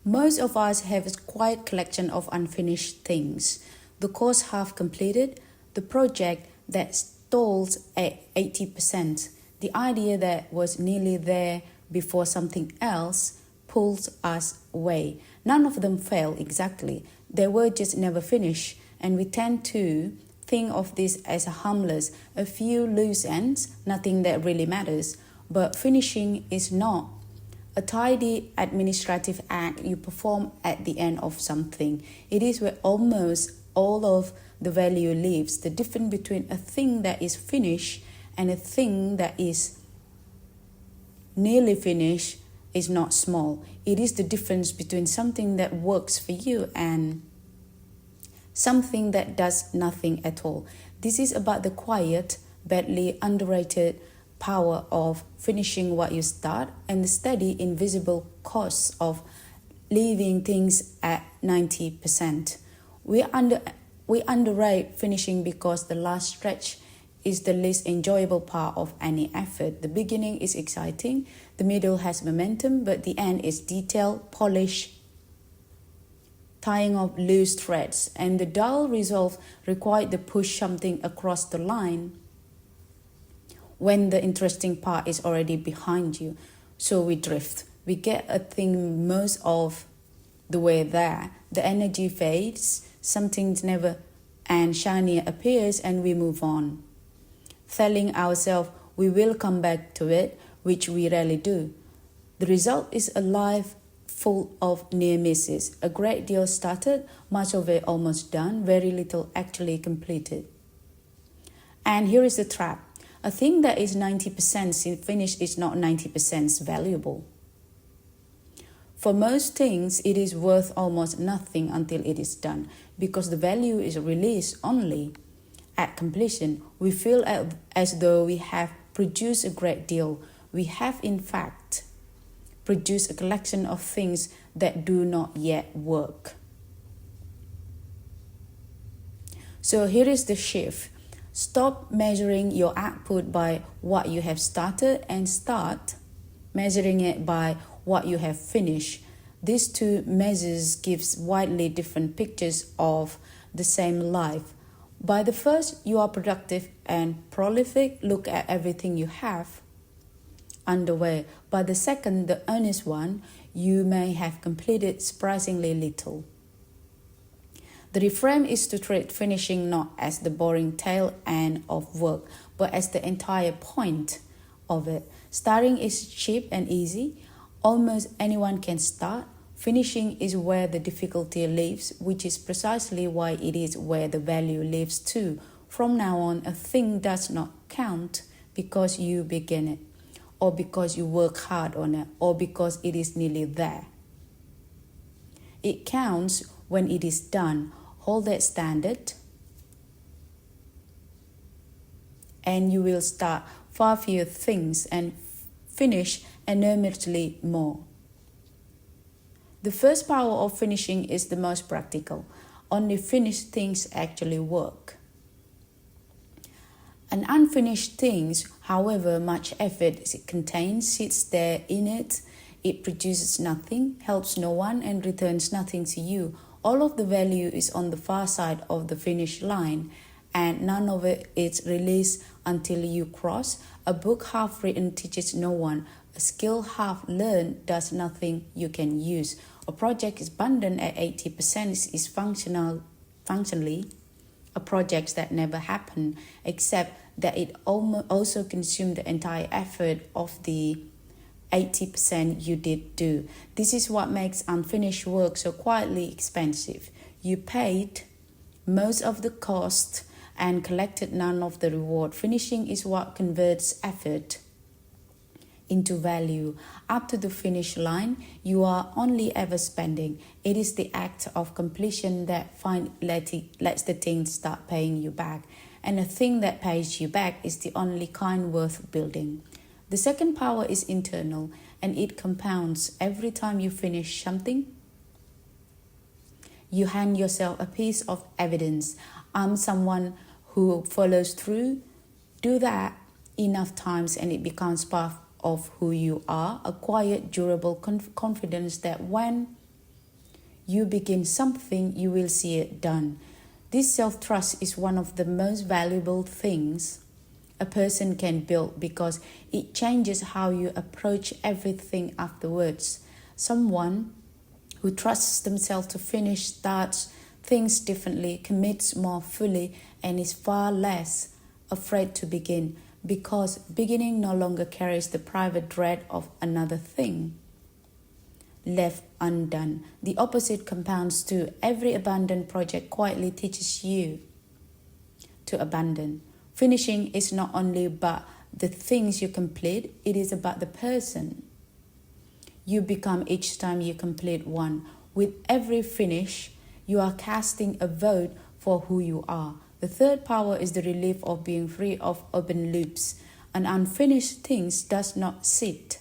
Most of us have a quiet collection of unfinished things. The course half completed, the project that stalls at 80%, the idea that was nearly there before something else pulls us away. None of them fail exactly. They were just never finished, and we tend to think of this as a harmless, a few loose ends, nothing that really matters. But finishing is not a tidy administrative act you perform at the end of something. It is where almost all of the value lives. The difference between a thing that is finished and a thing that is nearly finished is not small. It is the difference between something that works for you and something that does nothing at all. This is about the quiet, badly underrated power of finishing what you start and the steady, invisible costs of leaving things at 90%. We underrate finishing because the last stretch is the least enjoyable part of any effort. The beginning is exciting, the middle has momentum, but the end is detailed, polished, tying up loose threads, and the dull resolve required to push something across the line when the interesting part is already behind you. So we drift. We get a thing most of the way there. The energy fades, something never and shinier appears, and we move on, telling ourselves we will come back to it, which we rarely do. The result is a life full of near misses. A great deal started, much of it almost done, very little actually completed. And here is the trap. A thing that is 90% finished is not 90% valuable. For most things, it is worth almost nothing until it is done, because the value is released only at completion. We feel as though we have produced a great deal. We have, in fact, produced a collection of things that do not yet work. So here is the shift. Stop measuring your output by what you have started and start measuring it by what you have finished. These two measures gives widely different pictures of the same life. By the first, you are productive and prolific. Look at everything you have underway. By the second, the earnest one, you may have completed surprisingly little. The reframe is to treat finishing not as the boring tail end of work, but as the entire point of it. Starting is cheap and easy. Almost anyone can start. Finishing is where the difficulty lives, which is precisely why it is where the value lives too. From now on, a thing does not count because you begin it, or because you work hard on it, or because it is nearly there. It counts when it is done. Hold that standard, and you will start far fewer things and finish enormously more. The first power of finishing is the most practical. Only finished things actually work. An unfinished thing, however much effort it contains, sits there in it. It produces nothing, helps no one, and returns nothing to you. All of the value is on the far side of the finish line, and none of it is released until you cross. A book half written teaches no one. A skill half learned does nothing you can use. A project is abundant at 80% is functionally a project that never happened, except that it also consumed the entire effort of the 80% you did do. This is what makes unfinished work so quietly expensive. You paid most of the cost and collected none of the reward. Finishing is what converts effort into value. Up to the finish line, you are only ever spending. It is the act of completion that lets the thing start paying you back. And a thing that pays you back is the only kind worth building. The second power is internal, and it compounds. Every time you finish something, you hand yourself a piece of evidence. I'm someone who follows through. Do that enough times and it becomes part of who you are, a quiet, durable confidence that when You begin something, you will see it done. This self-trust is one of the most valuable things a person can build because it changes how you approach everything afterwards. Someone who trusts themselves to finish starts things differently, commits more fully, and is far less afraid to begin because beginning no longer carries the private dread of another thing left undone. The opposite compounds too. Every abandoned project quietly teaches you to abandon. Finishing is not only about the things you complete, it is about the person you become each time you complete one. With every finish, you are casting a vote for who you are. The third power is the relief of being free of open loops. An unfinished thing does not sit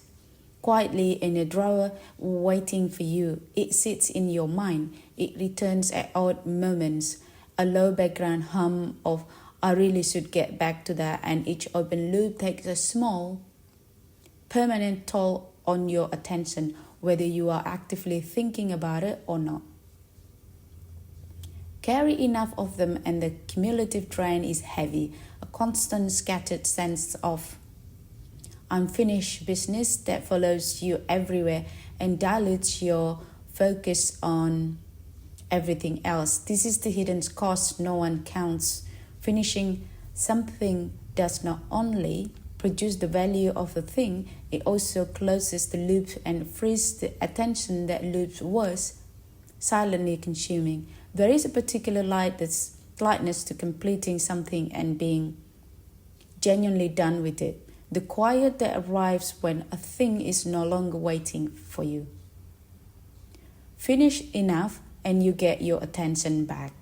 quietly in a drawer waiting for you. It sits in your mind. It returns at odd moments. A low background hum of I really should get back to that, and each open loop takes a small, permanent toll on your attention, whether you are actively thinking about it or not. Carry enough of them and the cumulative drain is heavy, a constant scattered sense of unfinished business that follows you everywhere and dilutes your focus on everything else. This is the hidden cost no one counts. Finishing something does not only produce the value of the thing, it also closes the loop and frees the attention that loop was silently consuming. There is a particular lightness to completing something and being genuinely done with it. The quiet that arrives when a thing is no longer waiting for you. Finish enough and you get your attention back.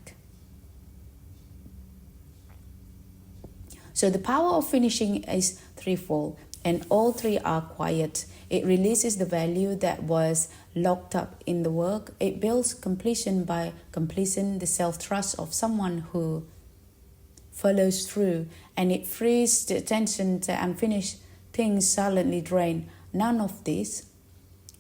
So the power of finishing is threefold, and all three are quiet. It releases the value that was locked up in the work. It builds completion by completion, the self-trust of someone who follows through, and it frees the attention to unfinished things silently drain. None of this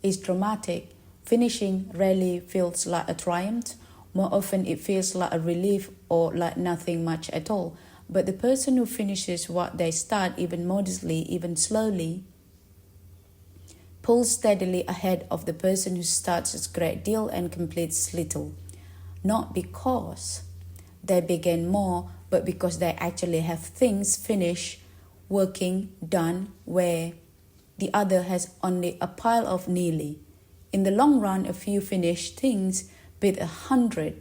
is dramatic. Finishing rarely feels like a triumph. More often it feels like a relief or like nothing much at all. But the person who finishes what they start, even modestly, even slowly, pulls steadily ahead of the person who starts a great deal and completes little. Not because they begin more, but because they actually have things finished, working, done, where the other has only a pile of nearly. In the long run, a few finished things beat 100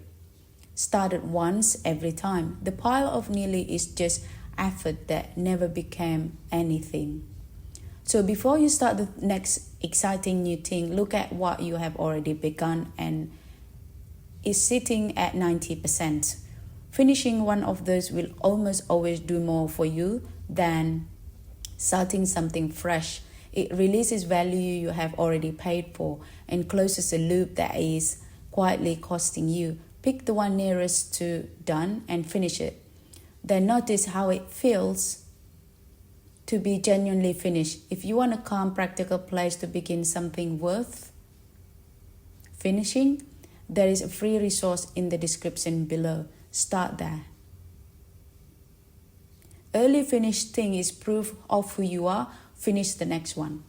started once every time. The pile of nearly is just effort that never became anything. So before you start the next exciting new thing, look at what you have already begun and is sitting at 90%. Finishing one of those will almost always do more for you than starting something fresh. It releases value you have already paid for and closes a loop that is quietly costing you. Pick the one nearest to done and finish it. Then notice how it feels to be genuinely finished. If you want a calm, practical place to begin something worth finishing, there is a free resource in the description below. Start there. Early finished thing is proof of who you are. Finish the next one.